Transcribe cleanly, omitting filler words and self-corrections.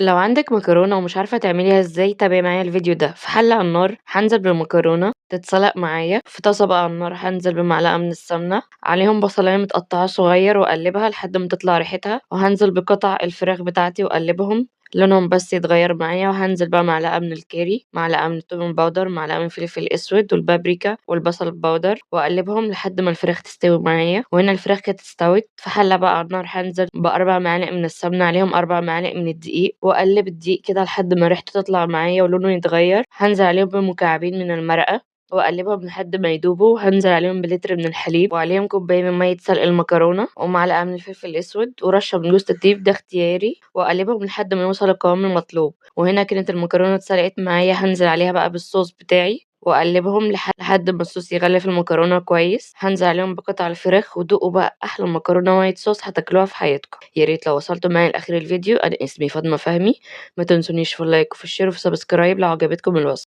لو عندك مكرونة ومش عارفة تعمليها إزاي تابعي معايا الفيديو ده. في حلة على النار هانزل بالمكرونة تتسلق معايا، في طاسة بقى على النار هانزل بمعلقة من السمنة، عليهم بصلاية متقطعة صغير وأقلبها لحد ما تطلع ريحتها، وهانزل بقطع الفراخ بتاعتي وأقلبهم لونهم بس يتغير معايا، وهانزل بقى معلقة من الكاري، معلقة من التوم باودر، معلقة من الفلفل الأسود والبابريكا والبصل البودر، وأقلبهم لحد ما الفراخ تستوي معايا. وهنا الفراخ كانت استوت، في حلة بقى على النار هانزل بأربع معالق من السمنة، عليهم 4 معالق من الدقيق، وأقلب الدقيق كده لحد ما ريحته تطلع معايا ولونه يتغير. هانزل عليهم بمكعبين من المرقة وأقلبهم لحد ما يدوبوا، وهانزل عليهم بلتر من الحليب، وعليهم كوباية من مية سلق المكرونة، ومعلقة من الفلفل الأسود، ورشة من جوز الطيب ده اختياري، وأقلبهم لحد ما يوصل القوام المطلوب. وهنا كانت المكرونة اتسلقت معايا، هانزل عليها بقى بالصوص بتاعي وأقلبهم لحد ما الصوص يغلف المكرونة كويس. هانزل عليهم بقطع الفراخ، ودوقوا بقى أحلى مكرونة وايت صوص هتاكلوها في حياتكم. يا ريت لو وصلتوا معايا لآخر الفيديو. أنا اسمي فاطمة فهمي، ما تنسونيش في اللايك وفي الشير وفي سبسكرايب لو عجبتكم الوصفة.